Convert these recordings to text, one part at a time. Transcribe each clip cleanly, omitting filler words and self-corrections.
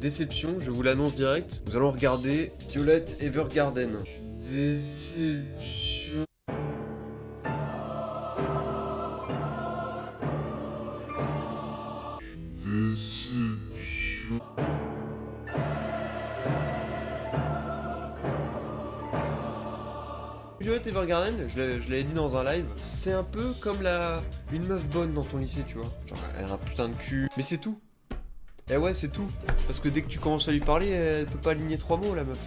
déception, je vous l'annonce direct. Nous allons regarder Violet Evergarden. Déception. Violet Evergarden, je l'avais dit dans un live, c'est un peu comme une meuf bonne dans ton lycée, tu vois. Genre, elle a un putain de cul, mais c'est tout. Eh ouais, c'est tout. Parce que dès que tu commences à lui parler, elle peut pas aligner 3 mots, la meuf.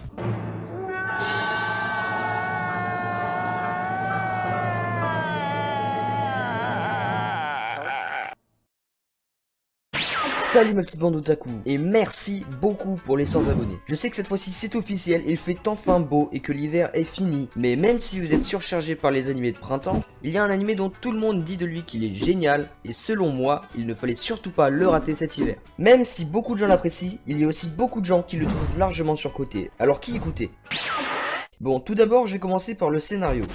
Salut ma petite bande d'otaku, et merci beaucoup pour les 100 abonnés. Je sais que cette fois-ci c'est officiel, il fait enfin beau et que l'hiver est fini. Mais même si vous êtes surchargé par les animés de printemps, il y a un animé dont tout le monde dit de lui qu'il est génial, et selon moi, il ne fallait surtout pas le rater cet hiver. Même si beaucoup de gens l'apprécient, il y a aussi beaucoup de gens qui le trouvent largement surcoté. Alors qui écouter? Bon, tout d'abord je vais commencer par le scénario.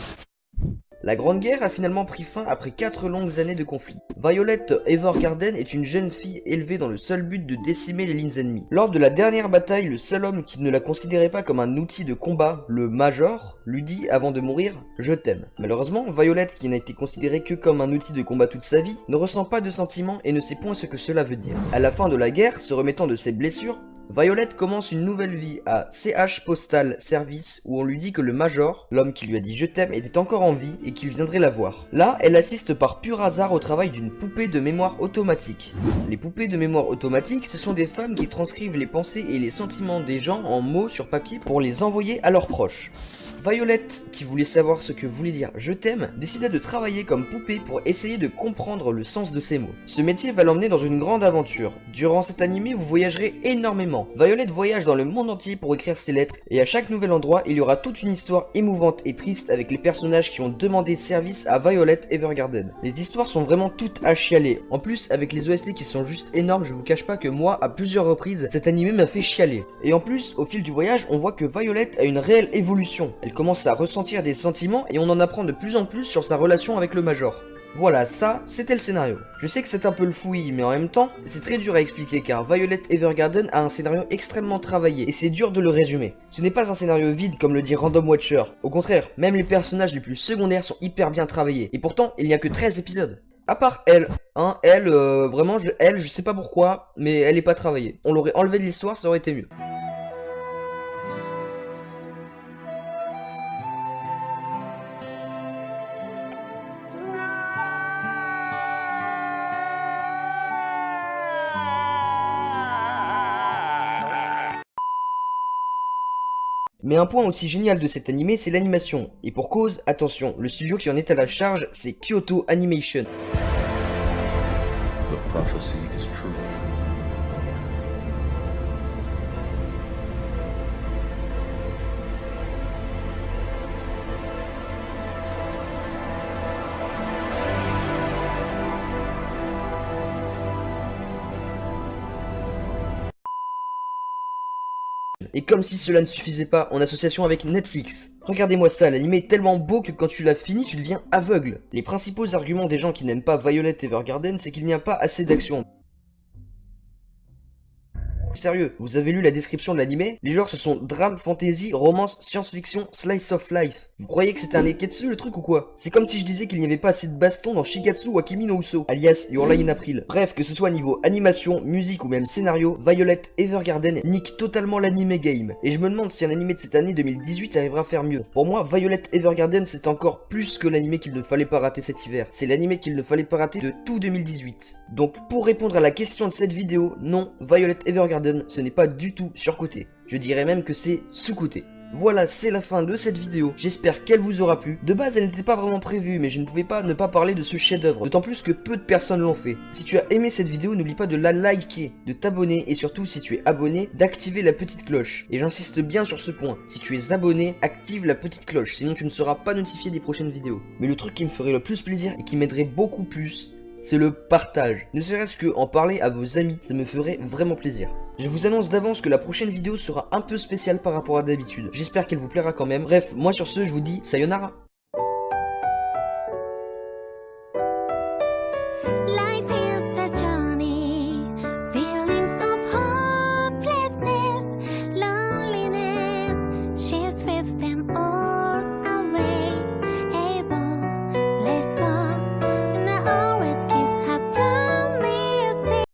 La Grande Guerre a finalement pris fin après 4 longues années de conflit. Violet Evergarden est une jeune fille élevée dans le seul but de décimer les lignes ennemies. Lors de la dernière bataille, le seul homme qui ne la considérait pas comme un outil de combat, le Major, lui dit avant de mourir « Je t'aime ». Malheureusement, Violet, qui n'a été considérée que comme un outil de combat toute sa vie, ne ressent pas de sentiments et ne sait point ce que cela veut dire. À la fin de la guerre, se remettant de ses blessures, Violet commence une nouvelle vie à CH Postal Service où on lui dit que le Major, l'homme qui lui a dit je t'aime, était encore en vie et qu'il viendrait la voir. Là, elle assiste par pur hasard au travail d'une poupée de mémoire automatique. Les poupées de mémoire automatique, ce sont des femmes qui transcrivent les pensées et les sentiments des gens en mots sur papier pour les envoyer à leurs proches. Violet, qui voulait savoir ce que voulait dire je t'aime, décida de travailler comme poupée pour essayer de comprendre le sens de ces mots. Ce métier va l'emmener dans une grande aventure. Durant cet animé, vous voyagerez énormément. Violet voyage dans le monde entier pour écrire ses lettres, et à chaque nouvel endroit, il y aura toute une histoire émouvante et triste avec les personnages qui ont demandé service à Violet Evergarden. Les histoires sont vraiment toutes à chialer. En plus, avec les OST qui sont juste énormes, je vous cache pas que moi, à plusieurs reprises, cet animé m'a fait chialer. Et en plus, au fil du voyage, on voit que Violet a une réelle évolution. Elle commence à ressentir des sentiments et on en apprend de plus en plus sur sa relation avec le Major. Voilà, ça, c'était le scénario. Je sais que c'est un peu le fouillis, mais en même temps, c'est très dur à expliquer car Violet Evergarden a un scénario extrêmement travaillé et c'est dur de le résumer. Ce n'est pas un scénario vide comme le dit Random Watcher. Au contraire, même les personnages les plus secondaires sont hyper bien travaillés. Et pourtant, il n'y a que 13 épisodes. À part elle, vraiment, je sais pas pourquoi, mais elle est pas travaillée. On l'aurait enlevé de l'histoire, ça aurait été mieux. Mais un point aussi génial de cet animé, c'est l'animation. Et pour cause, attention, le studio qui en est à la charge, c'est Kyoto Animation. The prophecy is true. Et comme si cela ne suffisait pas, en association avec Netflix. Regardez-moi ça, l'anime est tellement beau que quand tu l'as fini, tu deviens aveugle. Les principaux arguments des gens qui n'aiment pas Violet Evergarden, c'est qu'il n'y a pas assez d'action. Sérieux, vous avez lu la description de l'anime? Les genres ce sont drame, fantasy, romance, science-fiction, slice of life. Vous croyez que c'était un neketsu le truc ou quoi? C'est comme si je disais qu'il n'y avait pas assez de baston dans Shigatsu wa Kimi no Uso, alias Your Lie in April. Bref, que ce soit niveau animation, musique ou même scénario, Violet Evergarden nique totalement l'anime game. Et je me demande si un anime de cette année 2018 arrivera à faire mieux. Pour moi, Violet Evergarden c'est encore plus que l'anime qu'il ne fallait pas rater cet hiver. C'est l'anime qu'il ne fallait pas rater de tout 2018. Donc pour répondre à la question de cette vidéo, non, Violet Evergarden ce n'est pas du tout surcoté. Je dirais même que c'est sous-coté. Voilà, c'est la fin de cette vidéo. J'espère qu'elle vous aura plu. De base, elle n'était pas vraiment prévue, mais je ne pouvais pas ne pas parler de ce chef-d'œuvre. D'autant plus que peu de personnes l'ont fait. Si tu as aimé cette vidéo, n'oublie pas de la liker, de t'abonner et surtout, si tu es abonné, d'activer la petite cloche. Et j'insiste bien sur ce point. Si tu es abonné, active la petite cloche, sinon tu ne seras pas notifié des prochaines vidéos. Mais le truc qui me ferait le plus plaisir et qui m'aiderait beaucoup plus, c'est le partage. Ne serait-ce que en parler à vos amis, ça me ferait vraiment plaisir. Je vous annonce d'avance que la prochaine vidéo sera un peu spéciale par rapport à d'habitude. J'espère qu'elle vous plaira quand même. Bref, moi sur ce, je vous dis sayonara.